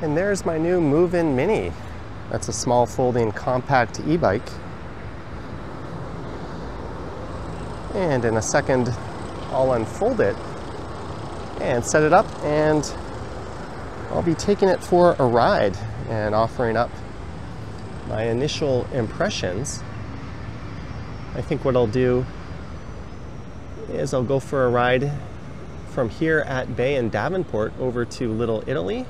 And there's my new Movin Mini. That's a small folding compact e-bike. And in a second, I'll unfold it and set it up, and I'll be taking it for a ride and offering up my initial impressions. I think what I'll do is I'll go for a ride from here at Bay and Davenport over to Little Italy,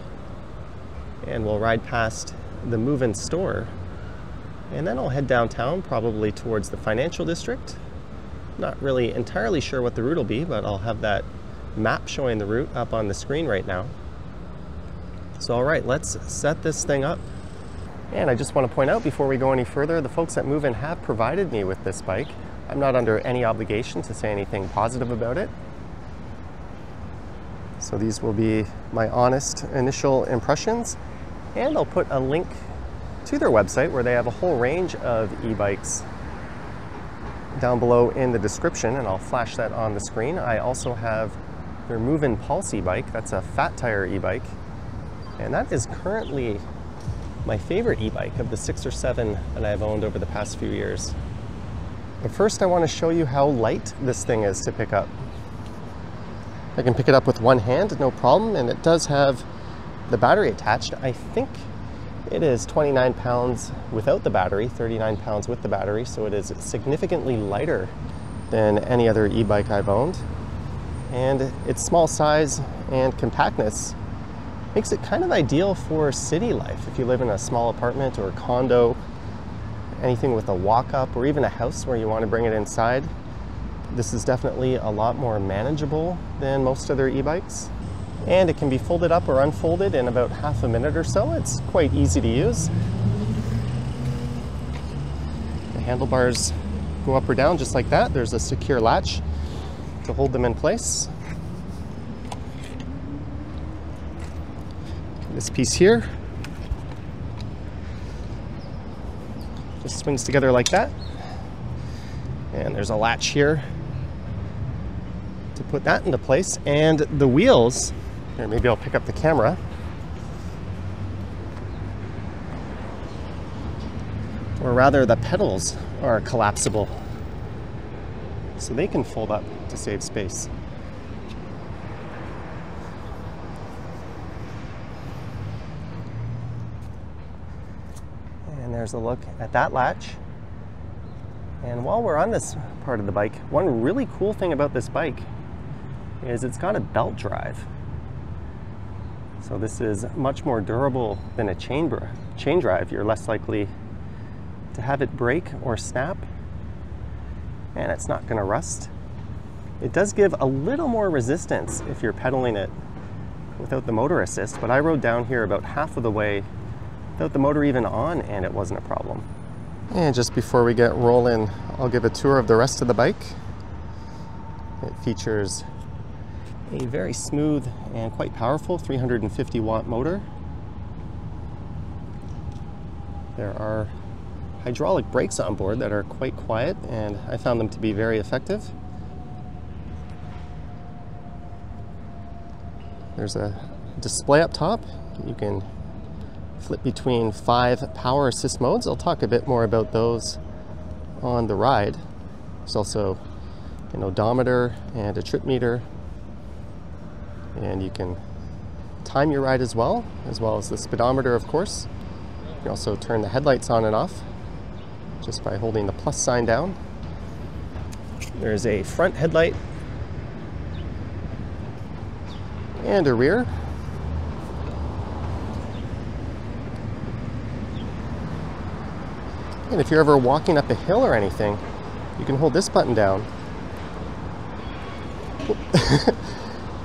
and we'll ride past the Movin store, and then I'll head downtown, probably towards the financial district. Not really entirely sure what the route will be, but I'll have that map showing the route up on the screen right now. So all right, let's set this thing up. And I just want to point out before we go any further, the folks at Movin have provided me with this bike. I'm not under any obligation to say anything positive about it. So these will be my honest initial impressions, and I'll put a link to their website where they have a whole range of e-bikes down below in the description, and I'll flash that on the screen. I also have their Movin Pulse e-bike. That's a fat tire e-bike, and that is currently my favorite e-bike of the 6 or 7 that I've owned over the past few years. But first I want to show you how light this thing is to pick up. I can pick it up with one hand, no problem, and it does have the battery attached. I think it is 29 pounds without the battery, 39 pounds with the battery, so it is significantly lighter than any other e-bike I've owned. And its small size and compactness makes it kind of ideal for city life. If you live in a small apartment or a condo, anything with a walk-up, or even a house where you want to bring it inside, this is definitely a lot more manageable than most other e-bikes. And it can be folded up or unfolded in about half a minute or so. It's quite easy to use. The handlebars go up or down just like that. There's a secure latch to hold them in place. This piece here just swings together like that. And there's a latch here to put that into place. And the wheels, here, maybe I'll pick up the camera. Or rather, the pedals are collapsible, so they can fold up to save space. And there's a look at that latch. And while we're on this part of the bike, one really cool thing about this bike is it's got a belt drive. So this is much more durable than a chain drive. You're less likely to have it break or snap, and it's not going to rust. It does give a little more resistance if you're pedaling it without the motor assist, but I rode down here about half of the way without the motor even on, and it wasn't a problem. And just before we get rolling, I'll give a tour of the rest of the bike. It features a very smooth and quite powerful 350 watt motor. There are hydraulic brakes on board that are quite quiet, and I found them to be very effective. There's a display up top. You can flip between 5 power assist modes. I'll talk a bit more about those on the ride. There's also an odometer and a trip meter, and you can time your ride as well as the speedometer, of course. You can also turn the headlights on and off just by holding the plus sign down. There's a front headlight and a rear. And if you're ever walking up a hill or anything, you can hold this button down.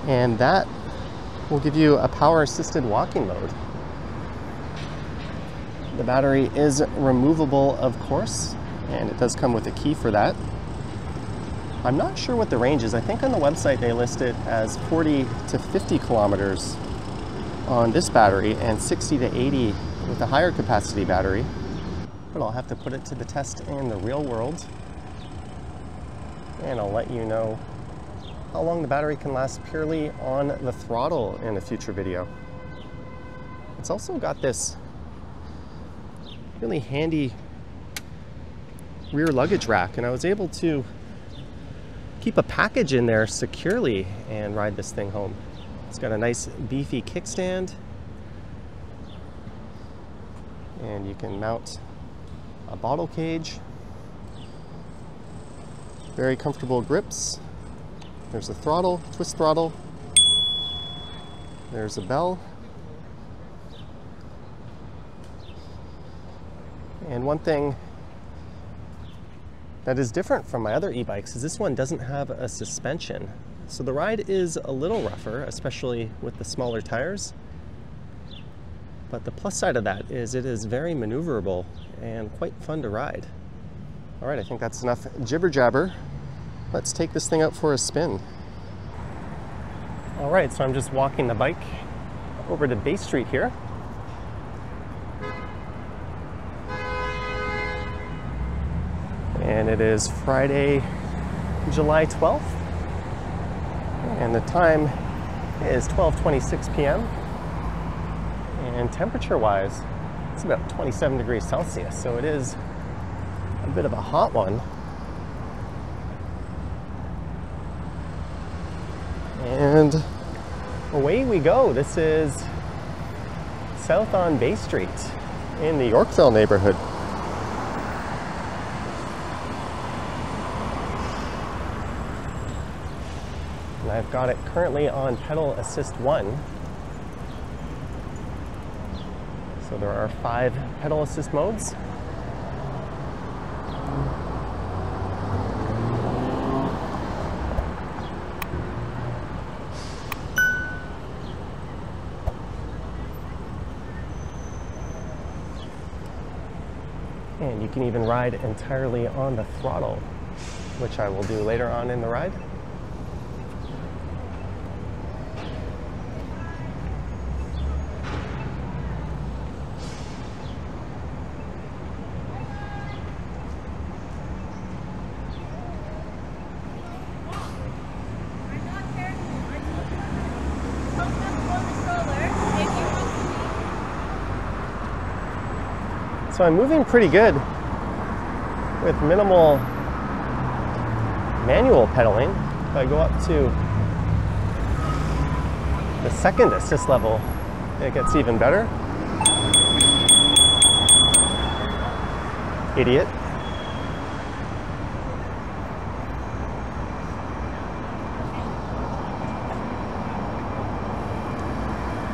And that will give you a power assisted walking mode. The battery is removable, of course, and it does come with a key for that. I'm not sure what the range is. I think on the website they list it as 40 to 50 kilometers on this battery and 60 to 80 with a higher capacity battery. But I'll have to put it to the test in the real world, and I'll let you know how long the battery can last purely on the throttle in a future video. it's also got this really handy rear luggage rack, and I was able to keep a package in there securely and ride this thing home. It's got a nice beefy kickstand, and you can mount a bottle cage. Very comfortable grips. There's a throttle, twist throttle. There's a bell. And one thing that is different from my other e-bikes is this one doesn't have a suspension. So the ride is a little rougher, especially with the smaller tires. But the plus side of that is it is very maneuverable and quite fun to ride. All right, I think that's enough jibber jabber. Let's take this thing out for a spin. All right, so I'm just walking the bike over to Bay Street here. And it is Friday, July 12th. And the time is 12:26 p.m. And temperature-wise, it's about 27 degrees Celsius, so it is a bit of a hot one. And away we go. This is south on Bay Street in the Yorkville neighborhood. And I've got it currently on pedal assist 1. So there are 5 pedal assist modes. And you can even ride entirely on the throttle, which I will do later on in the ride. So I'm moving pretty good with minimal manual pedaling. If I go up to the second assist level, it gets even better. Idiot.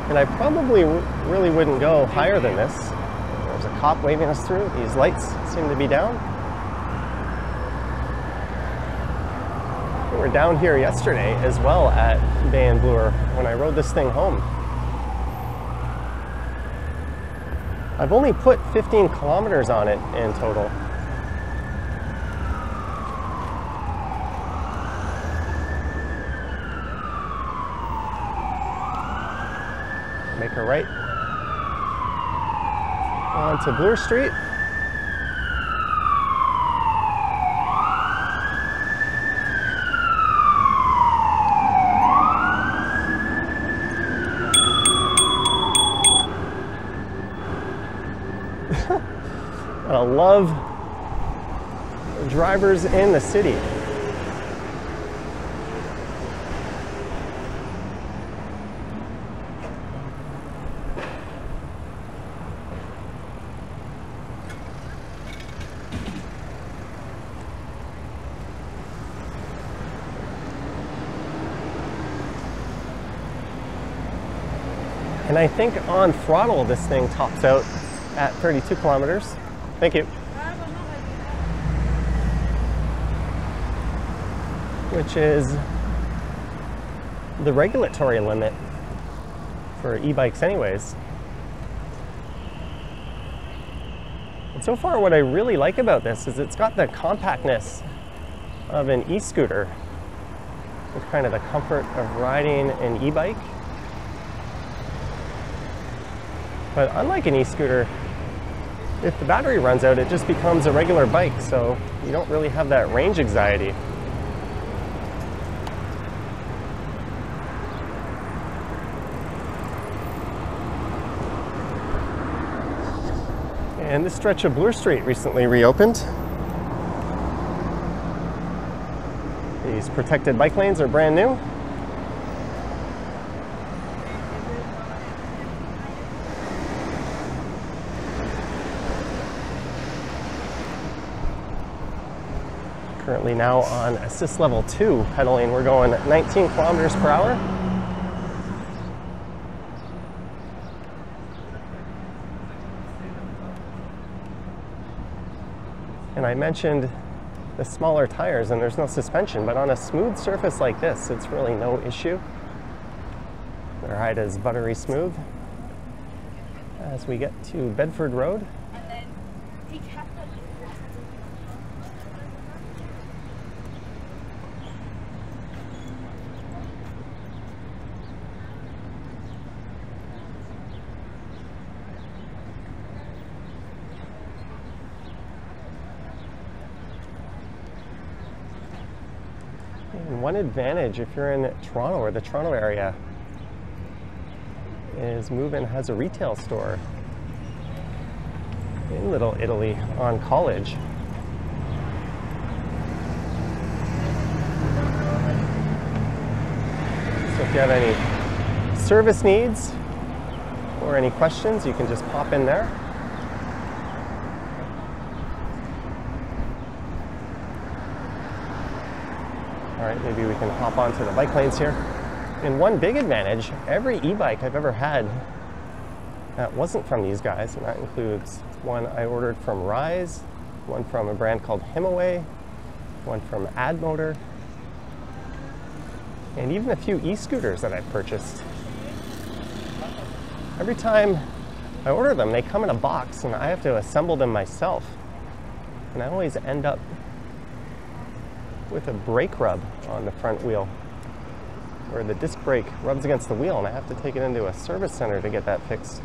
And I probably really wouldn't go higher than this. There's a cop waving us through. These lights seem to be down. We were down here yesterday as well at Bay and Bloor when I rode this thing home. I've only put 15 kilometers on it in total. Make a right onto Bloor Street. I love drivers in the city. And I think on throttle, this thing tops out at 32 kilometers. Thank you. Which is the regulatory limit for e-bikes anyways. And so far what I really like about this is it's got the compactness of an e-scooter with kind of the comfort of riding an e-bike. But unlike an e-scooter, if the battery runs out, it just becomes a regular bike, so you don't really have that range anxiety. And this stretch of Bloor Street recently reopened. These protected bike lanes are brand new. Currently now on assist level 2 pedaling. We're going 19 kilometers per hour. And I mentioned the smaller tires and there's no suspension, but on a smooth surface like this, it's really no issue. The ride is buttery smooth as we get to Bedford Road. And one advantage if you're in Toronto or the Toronto area is Movin has a retail store in Little Italy on College. So if you have any service needs or any questions, you can just pop in there. All right, maybe we can hop onto the bike lanes here. And one big advantage, every e-bike I've ever had that wasn't from these guys, and that includes one I ordered from Rise, one from a brand called Himaway, one from Ad Motor, and even a few e-scooters that I've purchased. Every time I order them, they come in a box and I have to assemble them myself. And I always end up with a brake rub on the front wheel, where the disc brake rubs against the wheel and I have to take it into a service center to get that fixed.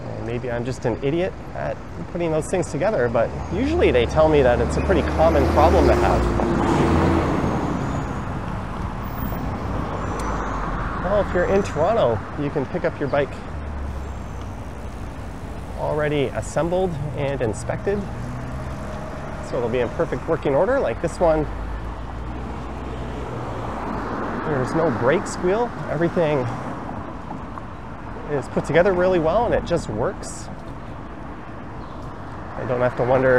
And maybe I'm just an idiot at putting those things together, but usually they tell me that it's a pretty common problem to have. Well, if you're in Toronto, you can pick up your bike already assembled and inspected, so it'll be in perfect working order. Like this one, there's no brake squeal. Everything is put together really well and it just works. I don't have to wonder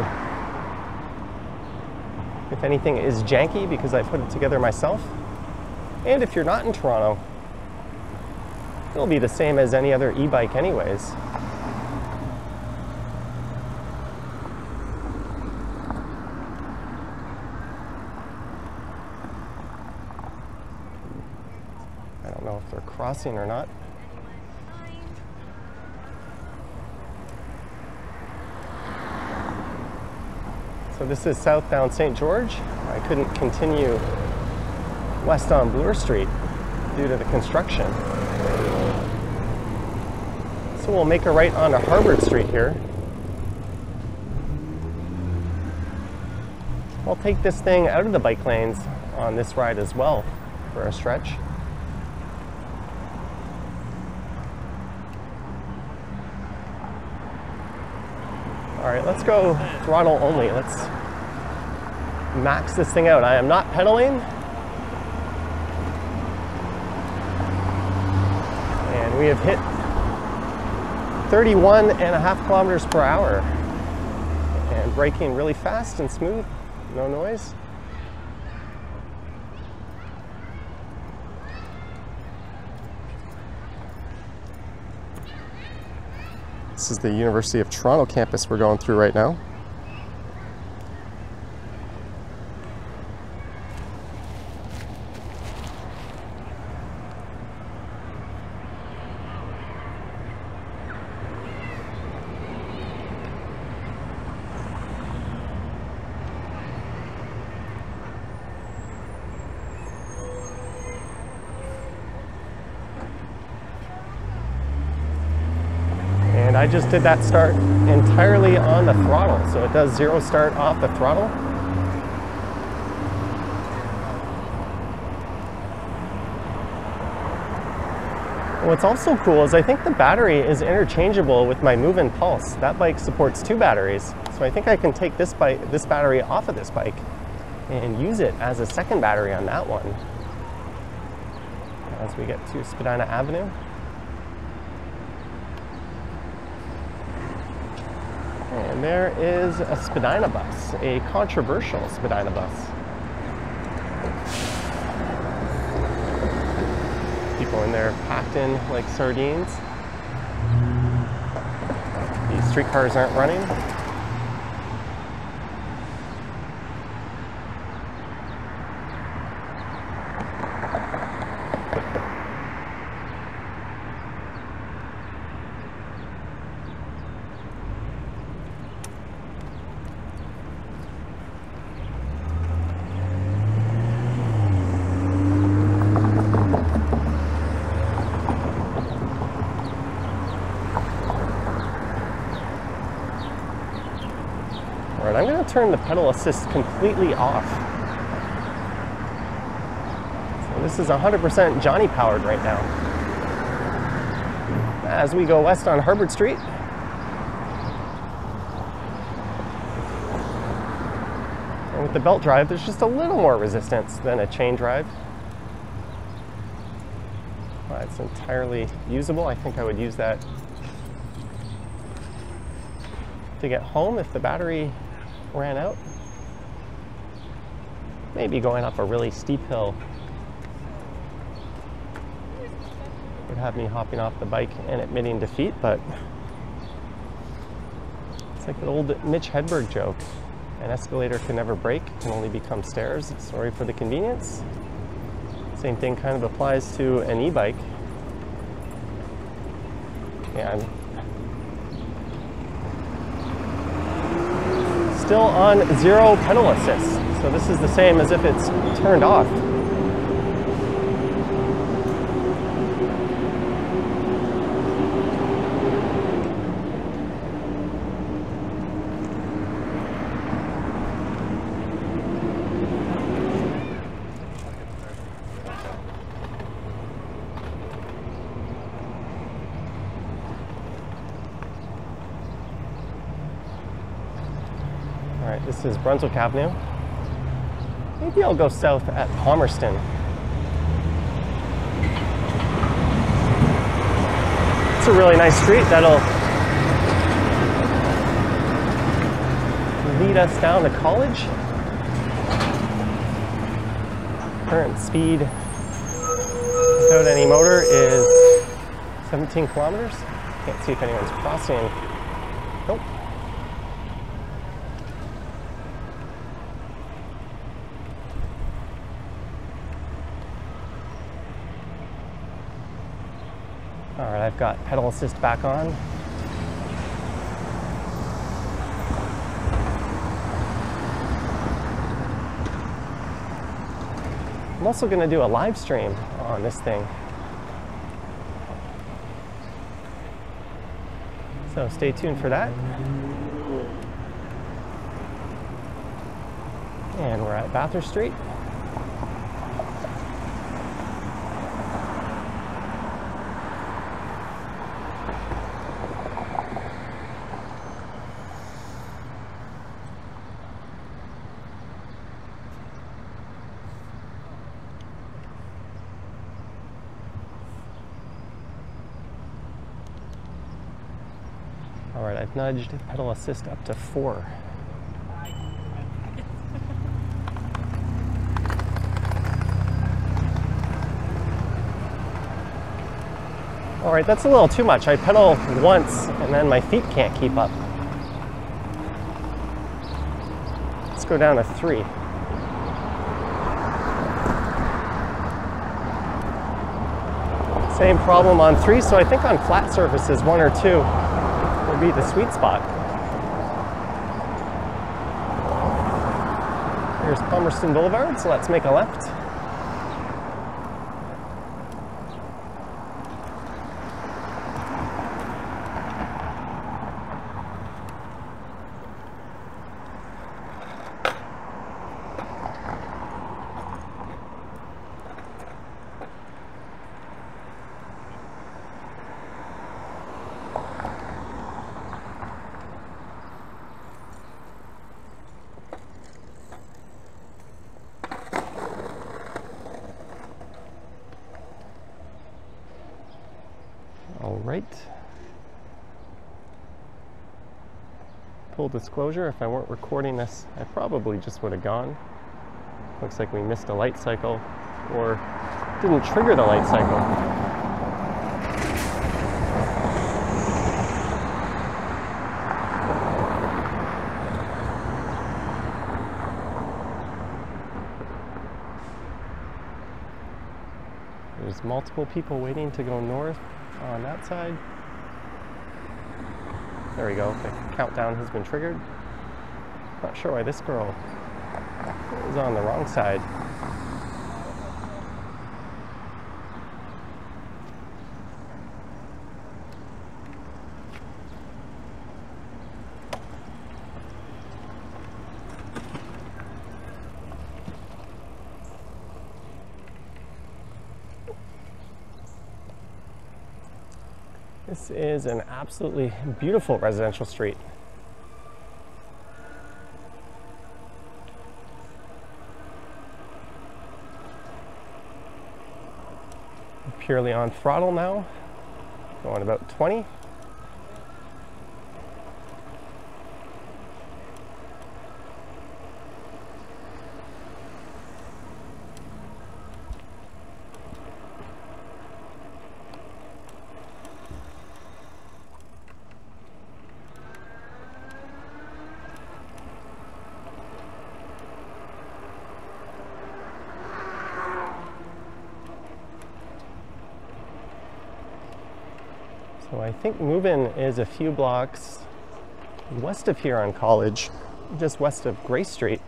if anything is janky because I put it together myself. And if you're not in Toronto, it'll be the same as any other e-bike anyways. I don't know if they're crossing or not. So this is southbound St. George. I couldn't continue west on Bloor Street due to the construction. So we'll make a right onto Harvard Street here. I'll take this thing out of the bike lanes on this ride as well for a stretch. All right, let's go throttle only. Let's max this thing out. I am not pedaling. And we have hit 31.5 kilometers per hour. And braking really fast and smooth, no noise. This is the University of Toronto campus we're going through right now. I just did that start entirely on the throttle, so it does zero start off the throttle. What's also cool is I think the battery is interchangeable with my Movin Pulse. That bike supports 2 batteries, so I think I can take this battery off of this bike and use it as a second battery on that one. As we get to Spadina Avenue. And there is a Spadina bus, a controversial Spadina bus. People in there packed in like sardines. These streetcars aren't running. I'm going to turn the pedal assist completely off. So this is 100% Johnny powered right now. As we go west on Harvard Street. And with the belt drive, there's just a little more resistance than a chain drive. But it's entirely usable. I think I would use that to get home if the battery ran out. Maybe going up a really steep hill would have me hopping off the bike and admitting defeat, but it's like the old Mitch Hedberg joke. An escalator can never break, can only become stairs. Sorry for the convenience. Same thing kind of applies to an e-bike. And still on 0 pedal assist. So this is the same as if it's turned off. All right, this is Brunswick Avenue. Maybe I'll go south at Palmerston. It's a really nice street that'll lead us down to College. Current speed without any motor is 17 kilometers. Can't see if anyone's crossing. Nope. All right, I've got pedal assist back on. I'm also going to do a live stream on this thing. So stay tuned for that. And we're at Bathurst Street. All right, I've nudged pedal assist up to 4. All right, that's a little too much. I pedal once and then my feet can't keep up. Let's go down to 3. Same problem on 3, so I think on flat surfaces, 1 or 2 would be the sweet spot. Here's Palmerston Boulevard, so let's make a left. All right. Full disclosure, if I weren't recording this, I probably just would have gone. Looks like we missed a light cycle or didn't trigger the light cycle. There's multiple people waiting to go north on that side. There we go, the countdown has been triggered. Not sure why this girl is on the wrong side. This is an absolutely beautiful residential street. Purely on throttle now, going about 20. So I think Movin is a few blocks west of here on College, just west of Gray Street.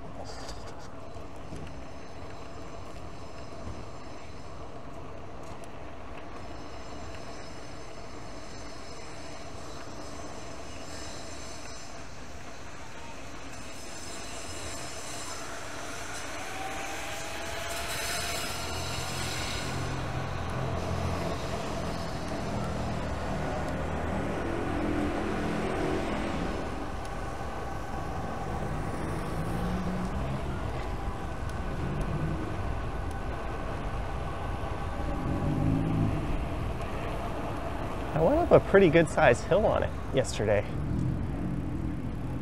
I went up a pretty good sized hill on it yesterday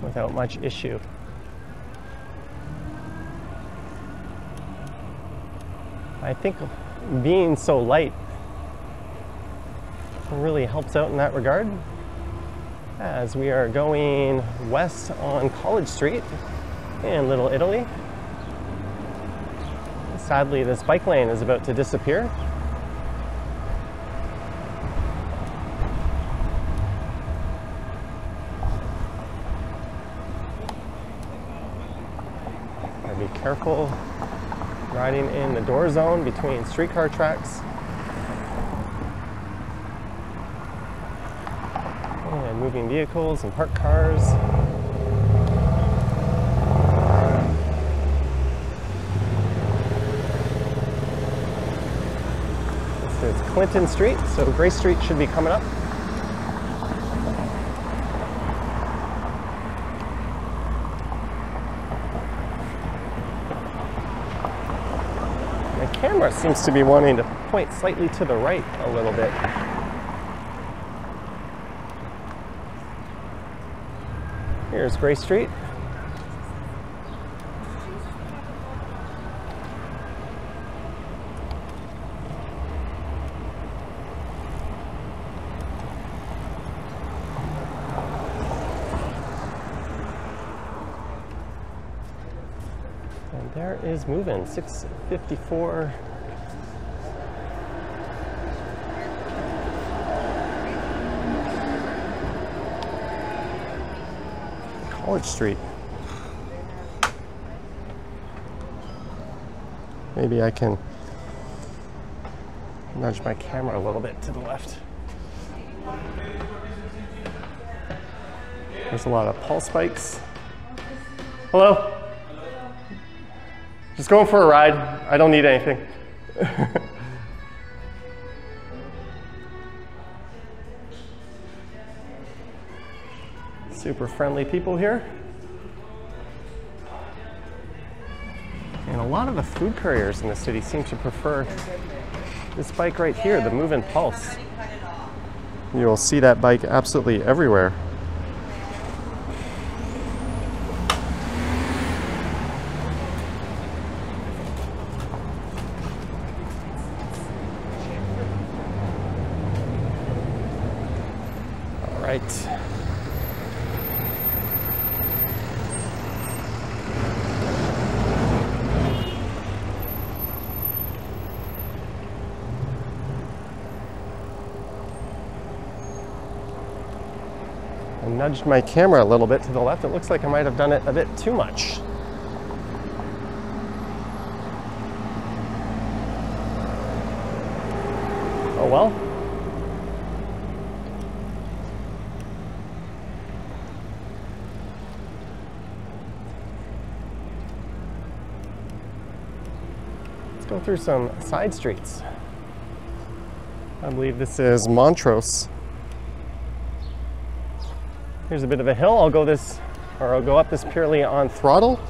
without much issue. I think being so light really helps out in that regard, as we are going west on College Street in Little Italy. Sadly, this bike lane is about to disappear. Be careful riding in the door zone between streetcar tracks. And moving vehicles and parked cars. This is Clinton Street, so Gray Street should be coming up. Camera seems to be wanting to point slightly to the right a little bit. Here's Gray Street. And there is Movin, 654. College Street. Maybe I can nudge my camera a little bit to the left. There's a lot of pulse bikes. Hello? Just going for a ride. I don't need anything. Super friendly people here. And a lot of the food couriers in the city seem to prefer this bike right here, the Movin Pulse. You'll see that bike absolutely everywhere. All right. I nudged my camera a little bit to the left. It looks like I might have done it a bit too much. Oh well. Let's go through some side streets. I believe this is Montrose. Here's a bit of a hill. I'll go up this purely on throttle.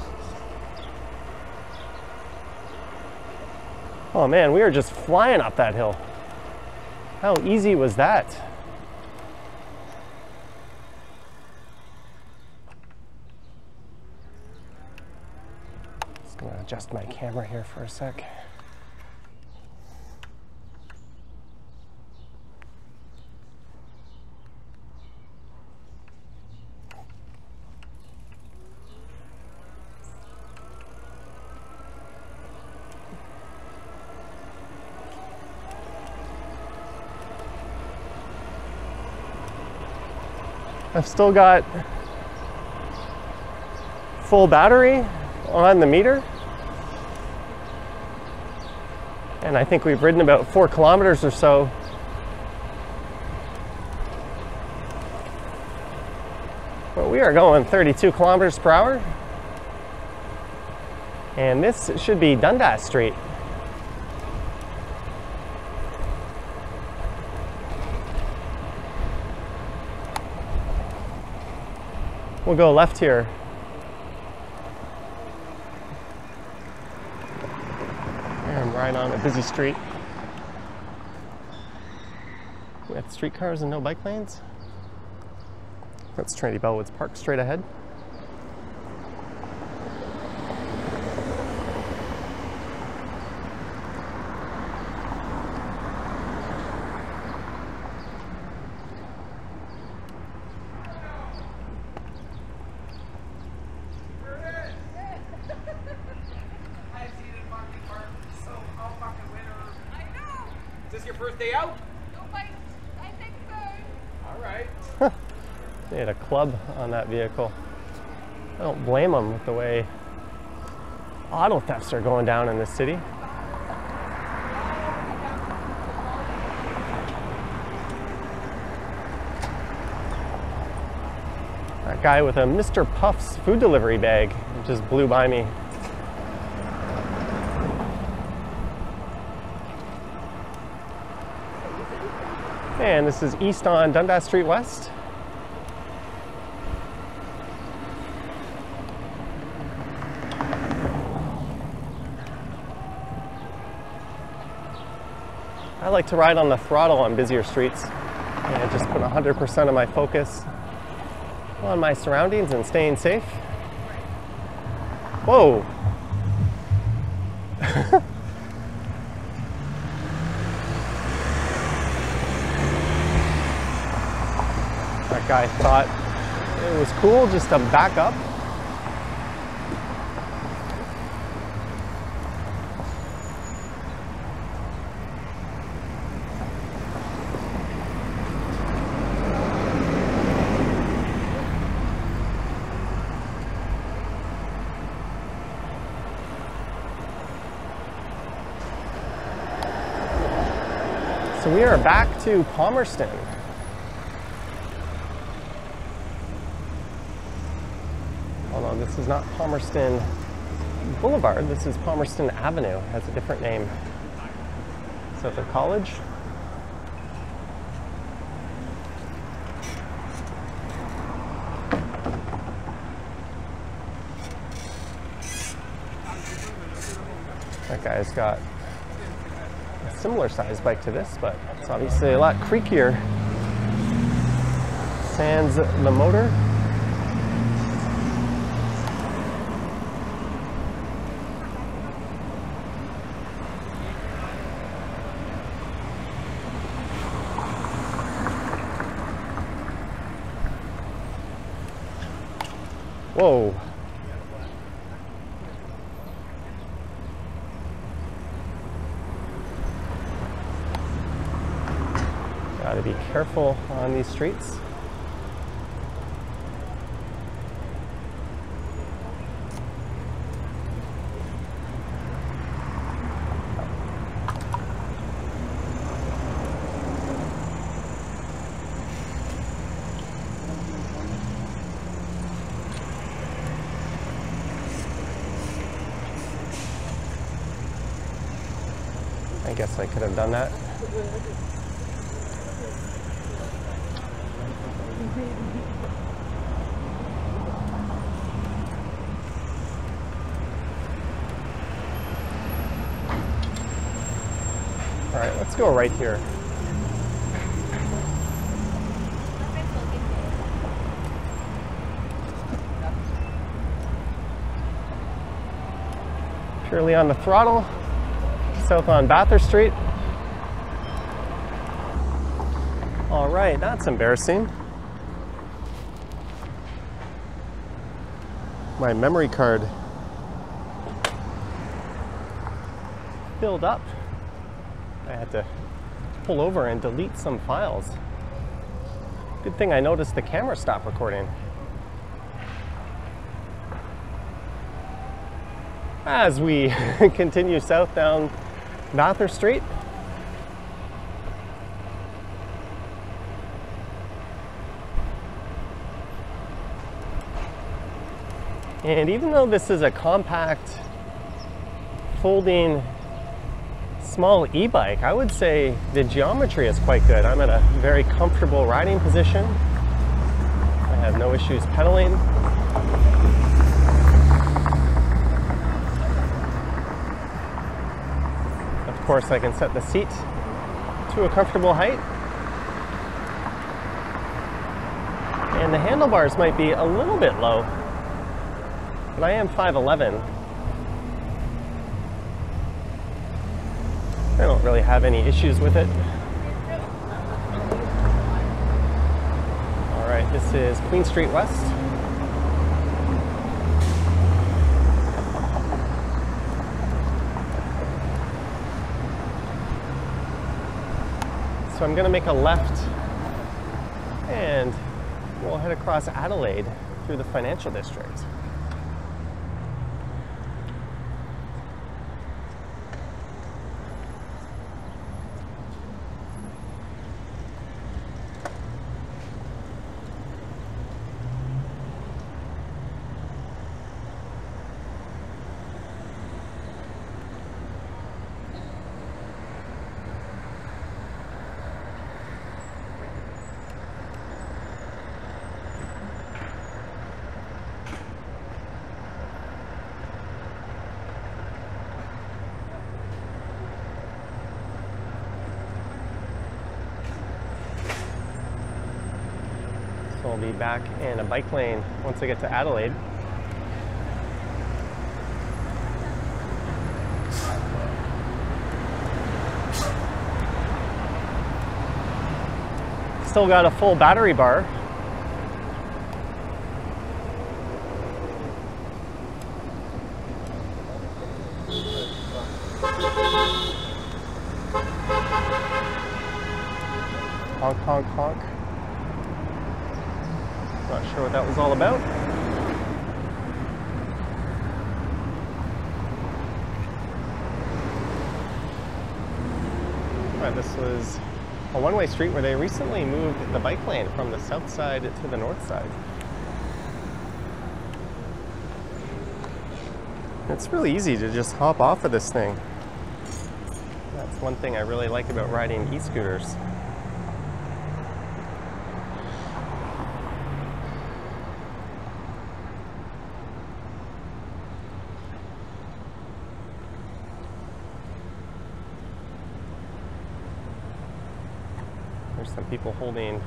Oh man, we are just flying up that hill. How easy was that? Just gonna adjust my camera here for a sec. I've still got full battery on the meter, and I think we've ridden about 4 kilometers or so. But we are going 32 kilometers per hour, and this should be Dundas Street. We'll go left here. And right on a busy street with streetcars and no bike lanes. That's Trinity Bellwoods Park straight ahead. Is this your first day out? I think so. All right. They had a club on that vehicle. I don't blame them with the way auto thefts are going down in this city. That guy with a Mr. Puff's food delivery bag just blew by me. And this is east on Dundas Street West. I like to ride on the throttle on busier streets and just put 100% of my focus on my surroundings and staying safe. Whoa! That guy thought it was cool just to back up. So we are back to Palmerston. Hold on, this is not Palmerston Boulevard, this is Palmerston Avenue. It has a different name. So the college. That guy's got a similar sized bike to this, but it's obviously a lot creakier sans the motor. Whoa. Gotta be careful on these streets. I guess I could have done that. All right, let's go right here. Purely on the throttle, south on Bathurst Street. All right, that's embarrassing. My memory card filled up. I had to pull over and delete some files. Good thing I noticed the camera stopped recording. As we continue south down Bathurst Street. And even though this is a compact, folding, small e-bike, I would say the geometry is quite good. I'm at a very comfortable riding position. I have no issues pedaling. Of course, I can set the seat to a comfortable height. And the handlebars might be a little bit low, but I am 5'11". I don't really have any issues with it. All right, this is Queen Street West. So I'm gonna make a left and we'll head across Adelaide through the financial district. So I'll be back in a bike lane once I get to Adelaide. Still got a full battery bar. Honk, honk, honk. Not sure what that was all about. Right, this was a one-way street where they recently moved the bike lane from the south side to the north side. It's really easy to just hop off of this thing. That's one thing I really like about riding e-scooters. There's some people holding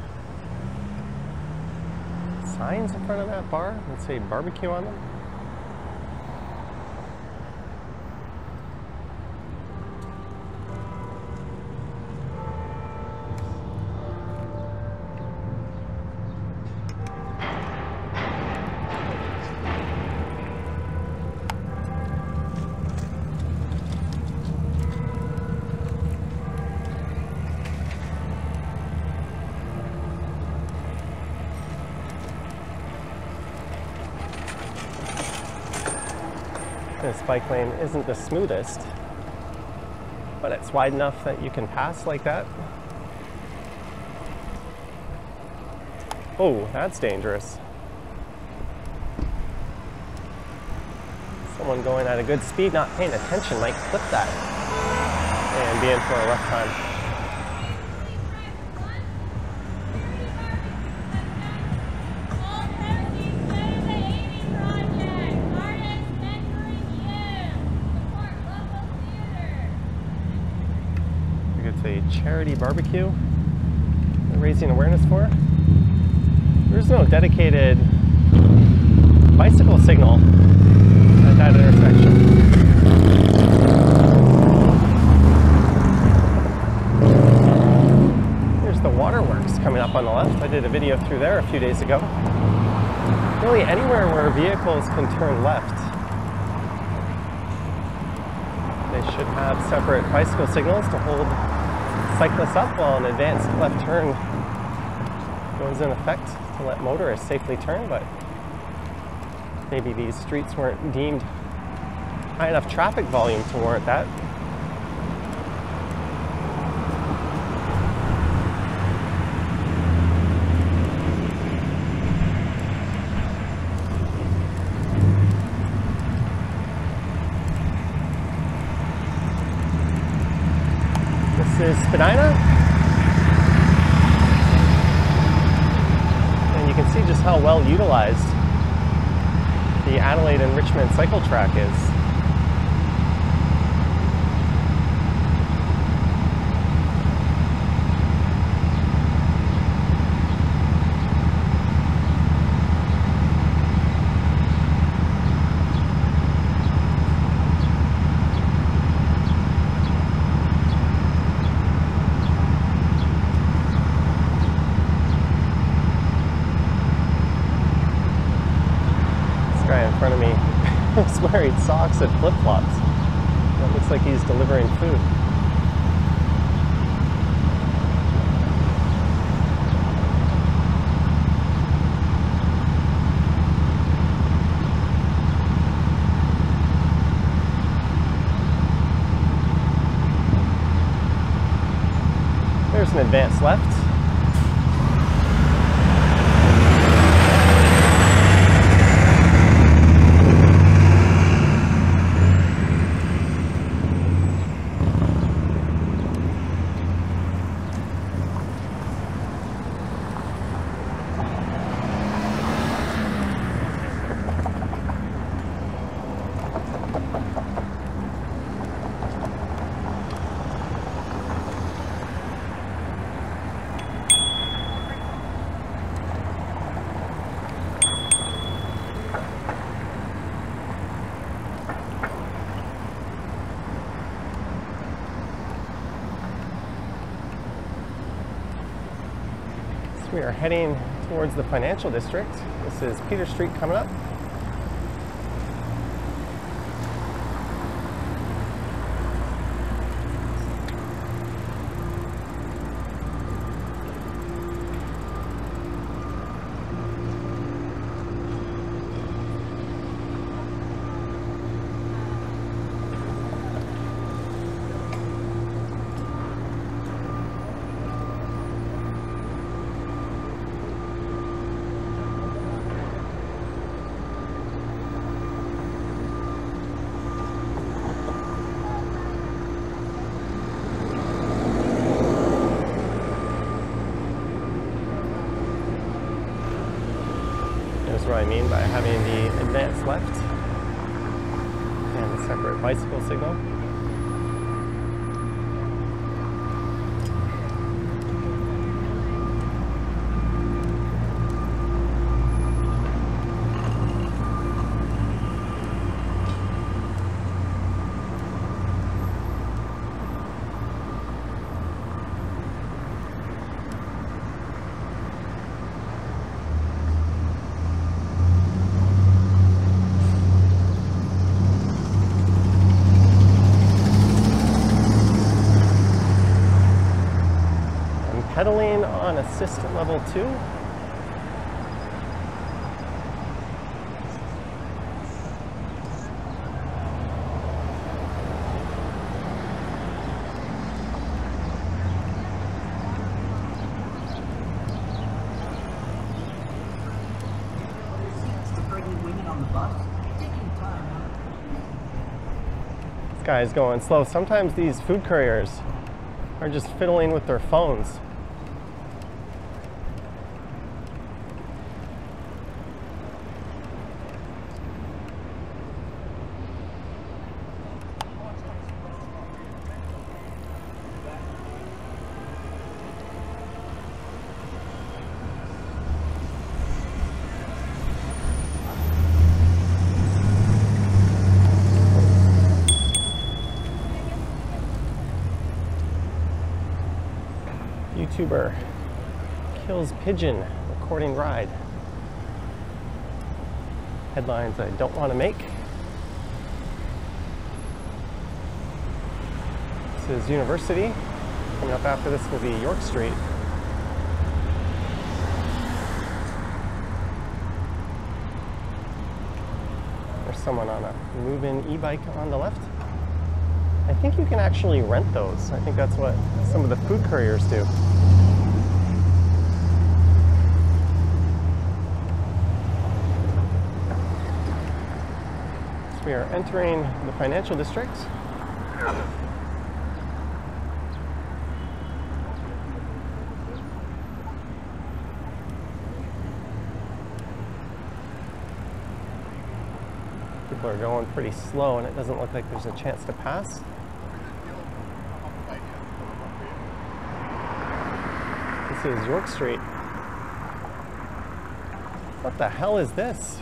signs in front of that bar that say barbecue on them. This bike lane isn't the smoothest, but it's wide enough that you can pass like that. Oh, that's dangerous. Someone going at a good speed, not paying attention, might clip that and be in for a rough time. Charity barbecue they're raising awareness for. There's no dedicated bicycle signal at that intersection. Here's the waterworks coming up on the left. I did a video through there a few days ago. Really anywhere where vehicles can turn left, they should have separate bicycle signals to hold cyclists up while an advanced left turn goes in effect to let motorists safely turn, but maybe these streets weren't deemed high enough traffic volume to warrant that. This is Spadina, and you can see just how well utilized the Adelaide and Richmond cycle track is. In front of me is wearing socks and flip-flops. That looks like he's delivering food. There's an advanced left. We are heading towards the financial district. This is Peter Street coming up. What I mean by having the advanced left and a separate bicycle signal. pedaling on assist level 2. This guy's going slow. Sometimes these food couriers are just fiddling with their phones. YouTuber kills pigeon recording ride. Headlines I don't want to make. This is University. Coming up after this will be York Street. There's someone on a Movin E-Bike on the left. I think you can actually rent those. I think that's what some of the food couriers do. So we are entering the financial district. People are going pretty slow and it doesn't look like there's a chance to pass. This is York Street. What the hell is this?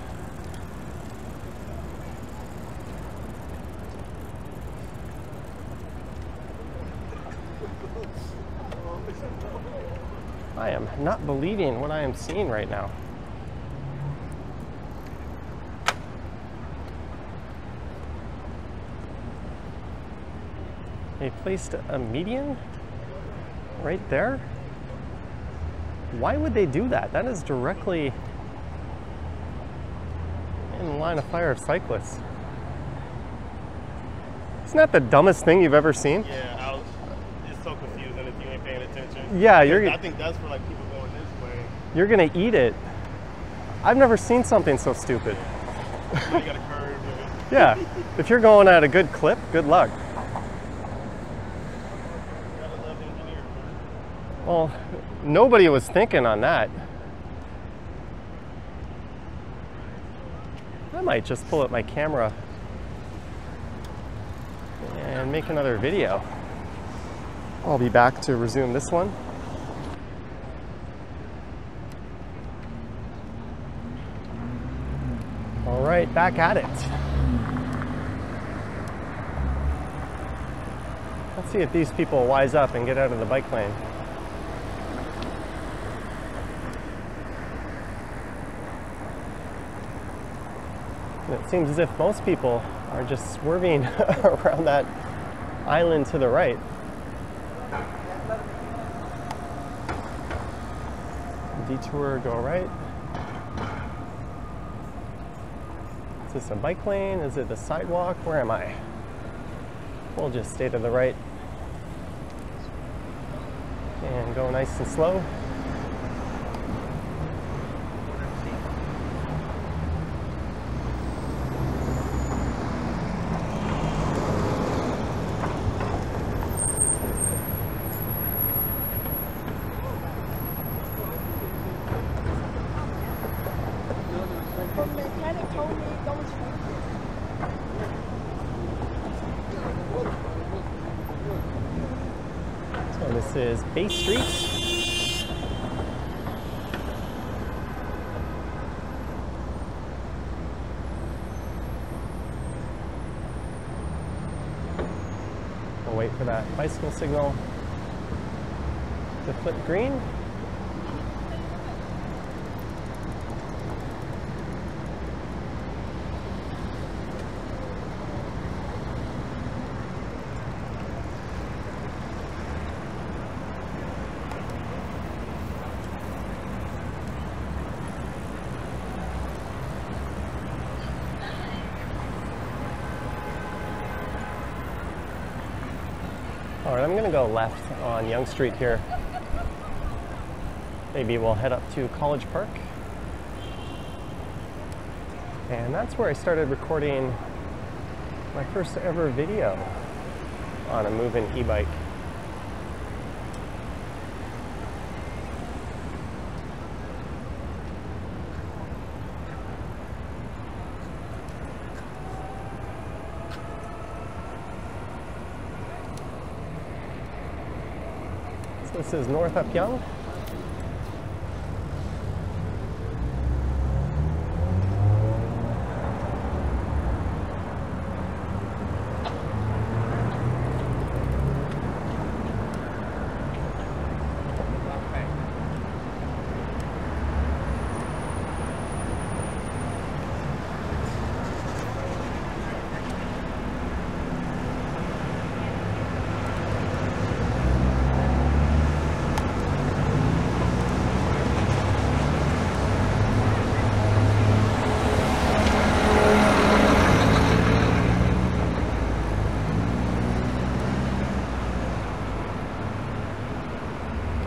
I am not believing what I am seeing right now. They placed a median right there. Why would they do that? That is directly in the line of fire of cyclists. Isn't that the dumbest thing you've ever seen? Yeah, it's so confusing if you ain't paying attention. Yeah, I think that's for like people going this way. You're gonna eat it. I've never seen something so stupid. You got a curve. Yeah, if you're going at a good clip, good luck. Well, nobody was thinking on that. I might just pull up my camera and make another video. I'll be back to resume this one. All right, back at it. Let's see if these people wise up and get out of the bike lane. It seems as if most people are just swerving around that island to the right. Detour, go right. Is this a bike lane? Is it the sidewalk? Where am I? We'll just stay to the right and go nice and slow. So this is Bay Street. We'll wait for that bicycle signal to flip green. I'm gonna go left on Yonge Street here. Maybe we'll head up to College Park. And that's where I started recording my first ever video on a Movin e-bike. So this is North Up Yonge.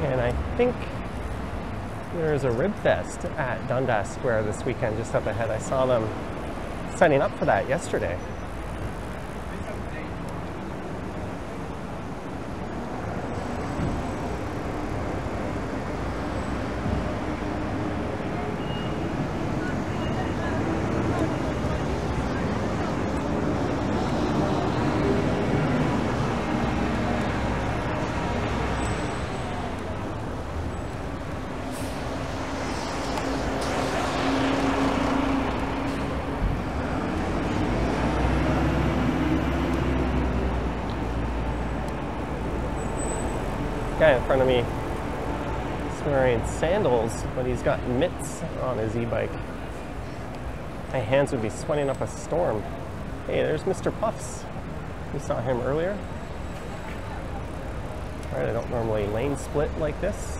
And I think there's a rib fest at Dundas Square this weekend just up ahead. I saw them signing up for that yesterday. Guy in front of me is wearing sandals, but he's got mitts on his e-bike. My hands would be sweating up a storm. Hey, there's Mr. Puffs. We saw him earlier. All right, I don't normally lane split like this.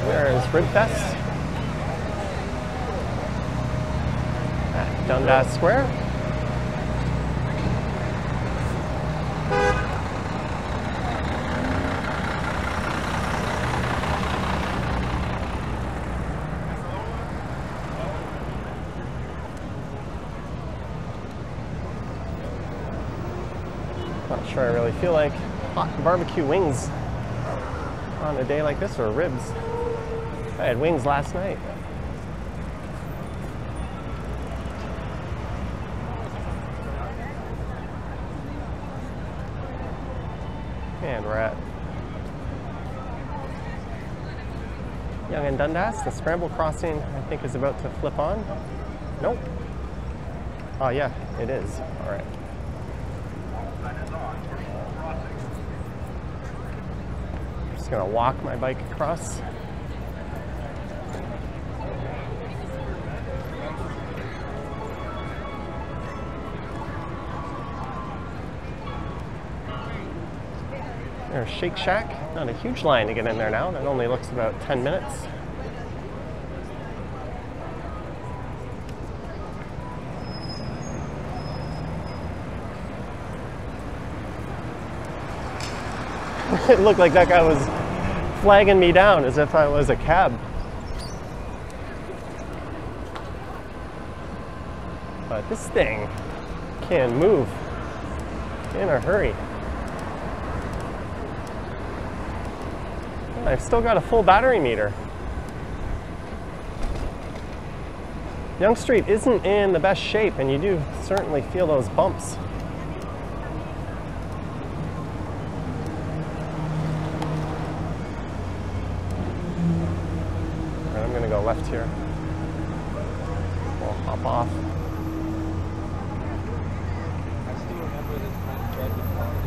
There's Ribfest at Dundas Square. Not sure I really feel like hot barbecue wings on a day like this, or ribs. I had wings last night. And we're at Yonge and Dundas. The scramble crossing, I think, is about to flip on. Nope. Oh yeah, it is. All right. Just gonna walk my bike across. There's Shake Shack. Not a huge line to get in there now. That only looks about 10 minutes. It looked like that guy was flagging me down as if I was a cab. But this thing can move in a hurry. I've still got a full battery meter. Yonge Street isn't in the best shape, and you do certainly feel those bumps. All right, I'm gonna go left here. We'll hop off. I still remember this man tried to follow me.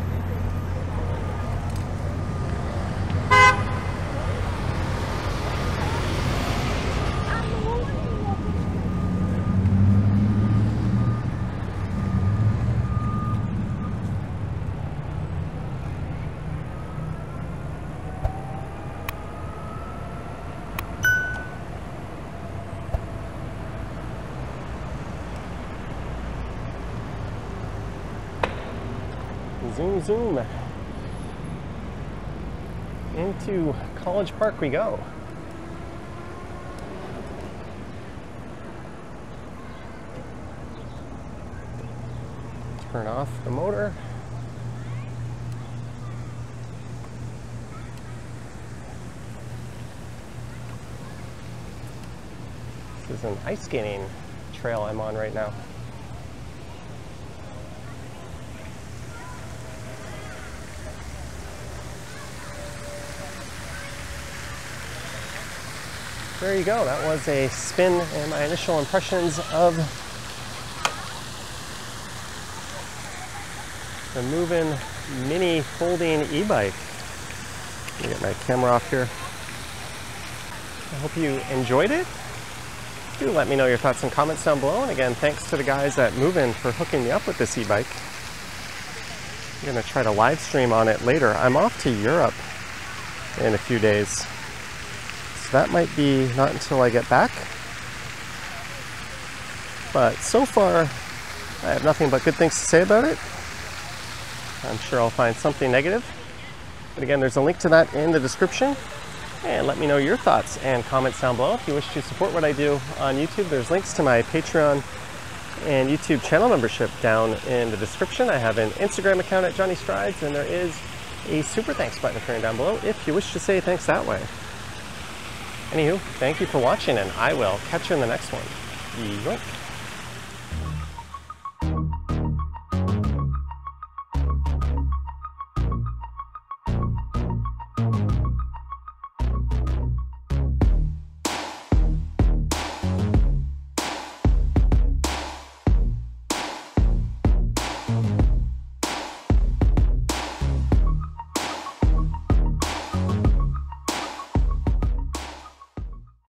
Zoom, zoom. Into College Park we go. Turn off the motor. This is an ice skating trail I'm on right now. There you go. That was a spin and my initial impressions of the Movin Mini Folding E-Bike. Let me get my camera off here. I hope you enjoyed it. Do let me know your thoughts and comments down below. And again, thanks to the guys at Movin for hooking me up with this e-bike. I'm gonna try to live stream on it later. I'm off to Europe in a few days. That might be not until I get back. But so far, I have nothing but good things to say about it. I'm sure I'll find something negative. But again, there's a link to that in the description. And let me know your thoughts and comments down below. If you wish to support what I do on YouTube, there's links to my Patreon and YouTube channel membership down in the description. I have an Instagram account at Johnny Strides, and there is a super thanks button appearing down below if you wish to say thanks that way. Anywho, thank you for watching, and I will catch you in the next one. Yoink.